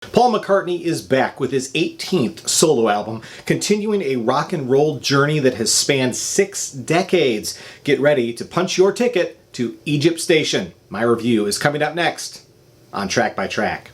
Paul McCartney is back with his 18th solo album, continuing a rock and roll journey that has spanned 6 decades. Get ready to punch your ticket to Egypt Station. My review is coming up next on Track by Track.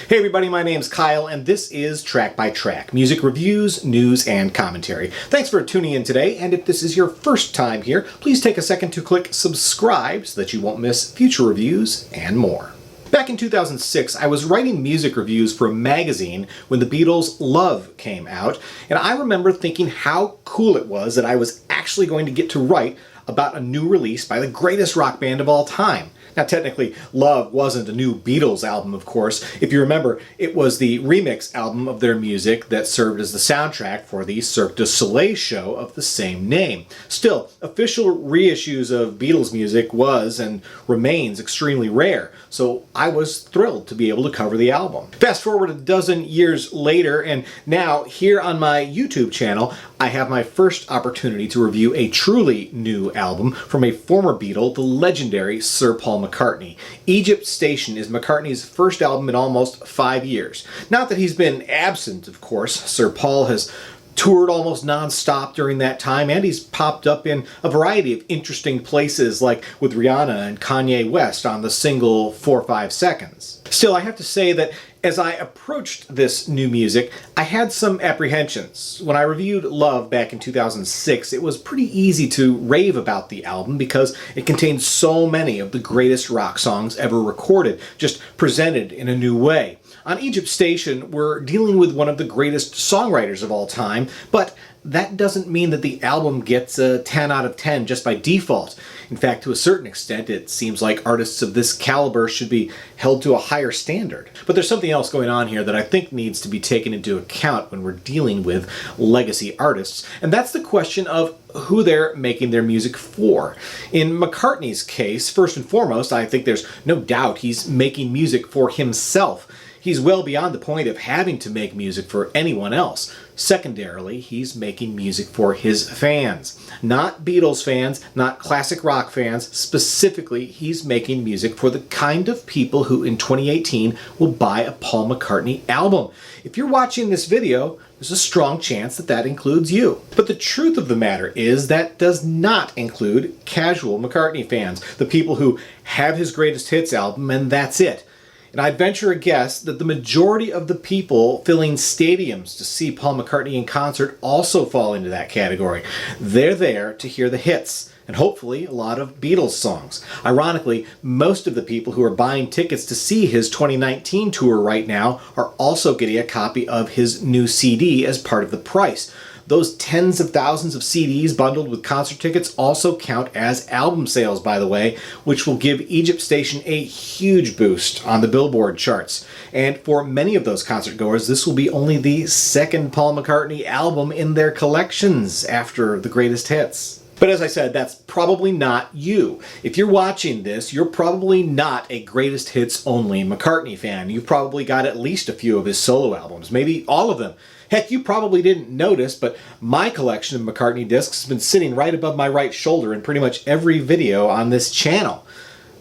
Hey everybody, my name's Kyle, and this is Track by Track, music reviews, news, and commentary. Thanks for tuning in today, and if this is your first time here, please take a second to click subscribe so that you won't miss future reviews and more. Back in 2006, I was writing music reviews for a magazine when the Beatles Love came out, and I remember thinking how cool it was that I was actually going to get to write about a new release by the greatest rock band of all time. Now, technically, Love wasn't a new Beatles album, of course. If you remember, it was the remix album of their music that served as the soundtrack for the Cirque du Soleil show of the same name. Still, official reissues of Beatles music was and remains extremely rare, so I was thrilled to be able to cover the album. Fast forward a dozen years later, and now here on my YouTube channel, I have my first opportunity to review a truly new album from a former Beatle, the legendary Sir Paul McCartney. Egypt Station is McCartney's first album in almost 5 years. Not that he's been absent, of course. Sir Paul has toured almost non-stop during that time, and he's popped up in a variety of interesting places, like with Rihanna and Kanye West on the single 4-5 Seconds. Still, I have to say that as I approached this new music, I had some apprehensions. When I reviewed Love back in 2006, it was pretty easy to rave about the album because it contained so many of the greatest rock songs ever recorded, just presented in a new way. On Egypt Station, we're dealing with one of the greatest songwriters of all time, but that doesn't mean that the album gets a 10 out of 10 just by default. In fact, to a certain extent, it seems like artists of this caliber should be held to a higher standard. But there's something else going on here that I think needs to be taken into account when we're dealing with legacy artists, and that's the question of who they're making their music for. In McCartney's case, first and foremost, I think there's no doubt he's making music for himself. He's well beyond the point of having to make music for anyone else. Secondarily, he's making music for his fans. Not Beatles fans, not classic rock fans. Specifically, he's making music for the kind of people who in 2018 will buy a Paul McCartney album. If you're watching this video, there's a strong chance that that includes you. But the truth of the matter is that does not include casual McCartney fans, the people who have his greatest hits album and that's it. And I'd venture a guess that the majority of the people filling stadiums to see Paul McCartney in concert also fall into that category. They're there to hear the hits, and hopefully a lot of Beatles songs. Ironically, most of the people who are buying tickets to see his 2019 tour right now are also getting a copy of his new CD as part of the price. Those tens of thousands of CDs bundled with concert tickets also count as album sales, by the way, which will give Egypt Station a huge boost on the Billboard charts. And for many of those concert goers, this will be only the second Paul McCartney album in their collections after the greatest hits. But as I said, that's probably not you. If you're watching this, you're probably not a greatest hits only McCartney fan. You've probably got at least a few of his solo albums, maybe all of them. Heck, you probably didn't notice, but my collection of McCartney discs has been sitting right above my right shoulder in pretty much every video on this channel.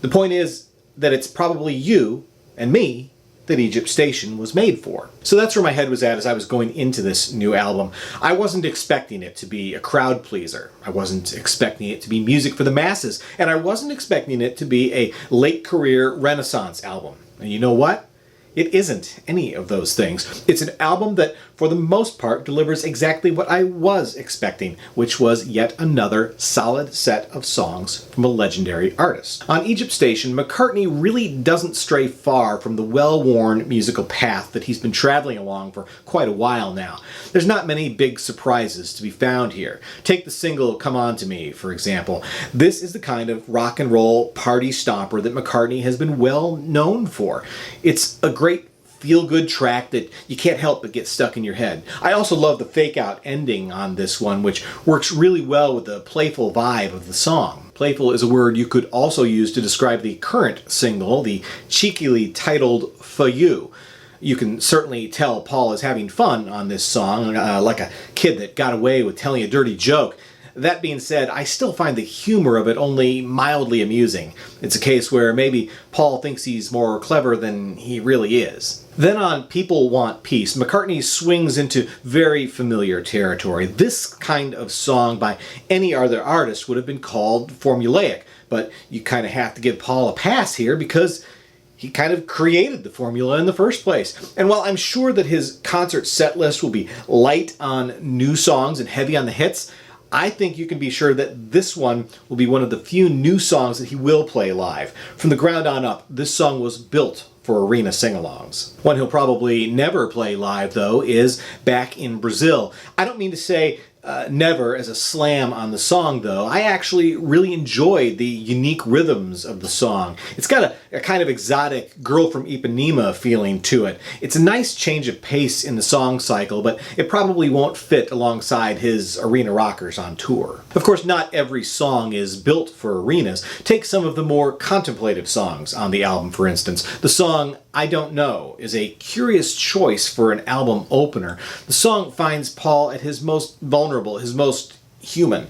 The point is that it's probably you and me that Egypt Station was made for. So that's where my head was at as I was going into this new album. I wasn't expecting it to be a crowd pleaser. I wasn't expecting it to be music for the masses. And I wasn't expecting it to be a late career Renaissance album. And you know what? It isn't any of those things. It's an album that, for the most part, delivers exactly what I was expecting, which was yet another solid set of songs from a legendary artist. On Egypt Station, McCartney really doesn't stray far from the well-worn musical path that he's been traveling along for quite a while now. There's not many big surprises to be found here. Take the single Come On To Me, for example. This is the kind of rock and roll party stomper that McCartney has been well known for. It's a great feel-good track that you can't help but get stuck in your head. I also love the fake-out ending on this one, which works really well with the playful vibe of the song. Playful is a word you could also use to describe the current single, the cheekily titled For You. You can certainly tell Paul is having fun on this song, like a kid that got away with telling a dirty joke. That being said, I still find the humor of it only mildly amusing. It's a case where maybe Paul thinks he's more clever than he really is. Then on People Want Peace, McCartney swings into very familiar territory. This kind of song by any other artist would have been called formulaic, but you kind of have to give Paul a pass here because he kind of created the formula in the first place. And while I'm sure that his concert set list will be light on new songs and heavy on the hits, I think you can be sure that this one will be one of the few new songs that he will play live. From the ground on up, this song was built for arena sing-alongs. One he'll probably never play live, though, is Back in Brazil. I don't mean to say never as a slam on the song, though. I actually really enjoyed the unique rhythms of the song. It's got a kind of exotic Girl from Ipanema feeling to it. It's a nice change of pace in the song cycle, but it probably won't fit alongside his arena rockers on tour. Of course, not every song is built for arenas. Take some of the more contemplative songs on the album, for instance. The song I Don't Know is a curious choice for an album opener. The song finds Paul at his most vulnerable, his most human.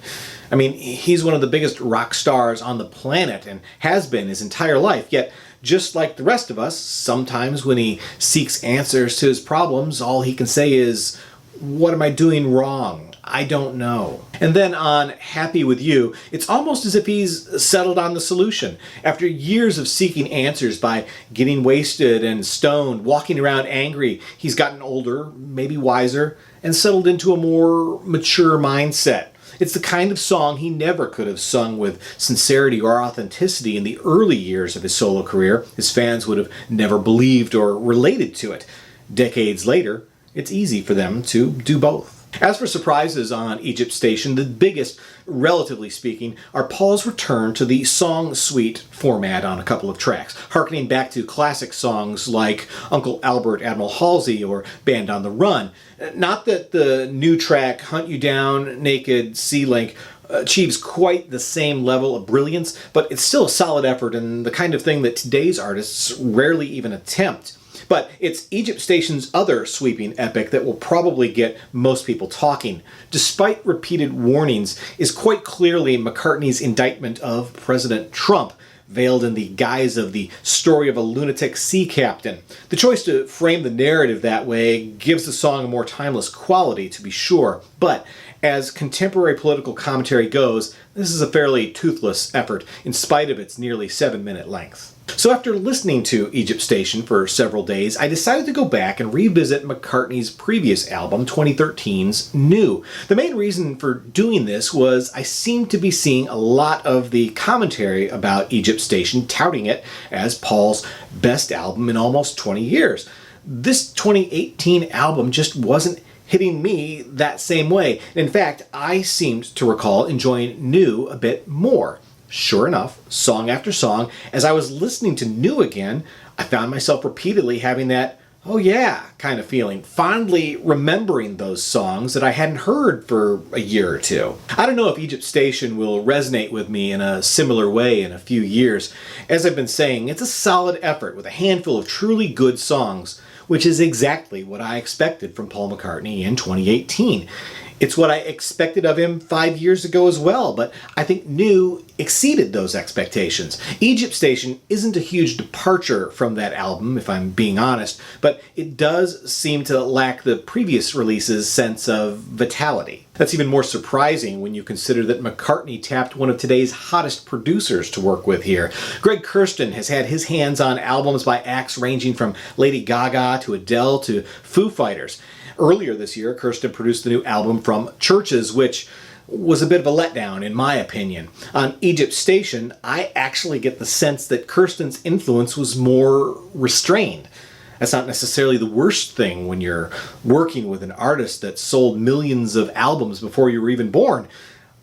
I mean, he's one of the biggest rock stars on the planet and has been his entire life, yet just like the rest of us, sometimes when he seeks answers to his problems, all he can say is, "What am I doing wrong? I don't know." And then on Happy With You, it's almost as if he's settled on the solution. After years of seeking answers by getting wasted and stoned, walking around angry, he's gotten older, maybe wiser, and settled into a more mature mindset. It's the kind of song he never could have sung with sincerity or authenticity in the early years of his solo career. His fans would have never believed or related to it. Decades later, it's easy for them to do both. As for surprises on Egypt Station, the biggest, relatively speaking, are Paul's return to the song suite format on a couple of tracks, harkening back to classic songs like Uncle Albert, Admiral Halsey, or Band on the Run. Not that the new track, Hunt You Down, Naked, Sea Link, achieves quite the same level of brilliance, but it's still a solid effort and the kind of thing that today's artists rarely even attempt. But it's Egypt Station's other sweeping epic that will probably get most people talking, despite repeated warnings, is quite clearly McCartney's indictment of President Trump, veiled in the guise of the story of a lunatic sea captain. The choice to frame the narrative that way gives the song a more timeless quality, to be sure, but as contemporary political commentary goes, this is a fairly toothless effort, in spite of its nearly 7-minute length. So after listening to Egypt Station for several days, I decided to go back and revisit McCartney's previous album, 2013's New. The main reason for doing this was I seemed to be seeing a lot of the commentary about Egypt Station touting it as Paul's best album in almost 20 years. This 2018 album just wasn't hitting me that same way. In fact, I seemed to recall enjoying New a bit more. Sure enough, song after song, as I was listening to New again, I found myself repeatedly having that, oh yeah, kind of feeling, fondly remembering those songs that I hadn't heard for a year or two. I don't know if Egypt Station will resonate with me in a similar way in a few years. As I've been saying, it's a solid effort with a handful of truly good songs, which is exactly what I expected from Paul McCartney in 2018. It's what I expected of him 5 years ago as well, but I think New exceeded those expectations. Egypt Station isn't a huge departure from that album, if I'm being honest, but it does seem to lack the previous release's sense of vitality. That's even more surprising when you consider that McCartney tapped one of today's hottest producers to work with here. Greg Kurstin has had his hands on albums by acts ranging from Lady Gaga to Adele to Foo Fighters. Earlier this year, Kurstin produced the new album from Churches, which was a bit of a letdown, in my opinion. On Egypt Station, I actually get the sense that Kurstin's influence was more restrained. That's not necessarily the worst thing when you're working with an artist that sold millions of albums before you were even born.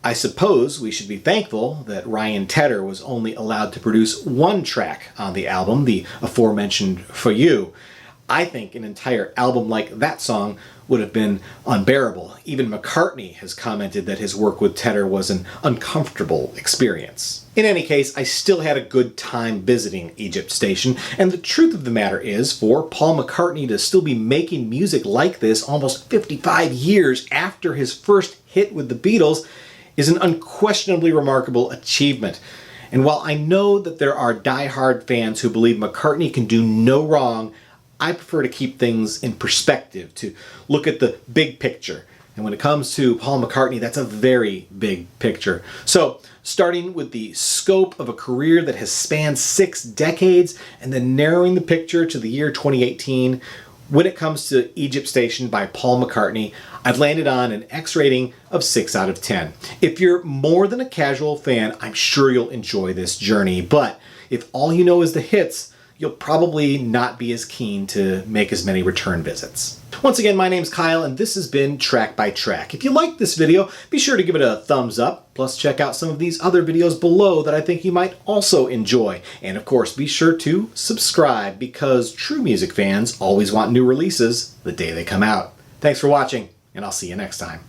I suppose we should be thankful that Ryan Tedder was only allowed to produce one track on the album, the aforementioned For You. I think an entire album like that song would have been unbearable. Even McCartney has commented that his work with Tedder was an uncomfortable experience. In any case, I still had a good time visiting Egypt Station, and the truth of the matter is, for Paul McCartney to still be making music like this almost 55 years after his first hit with the Beatles, is an unquestionably remarkable achievement. And while I know that there are die-hard fans who believe McCartney can do no wrong, I prefer to keep things in perspective, to look at the big picture. And when it comes to Paul McCartney, that's a very big picture. So, starting with the scope of a career that has spanned 6 decades, and then narrowing the picture to the year 2018, when it comes to Egypt Station by Paul McCartney, I've landed on an X rating of 6 out of 10. If you're more than a casual fan, I'm sure you'll enjoy this journey. But if all you know is the hits, you'll probably not be as keen to make as many return visits. Once again, my name's Kyle, and this has been Track by Track. If you liked this video, be sure to give it a thumbs up, plus check out some of these other videos below that I think you might also enjoy. And of course, be sure to subscribe, because true music fans always want new releases the day they come out. Thanks for watching, and I'll see you next time.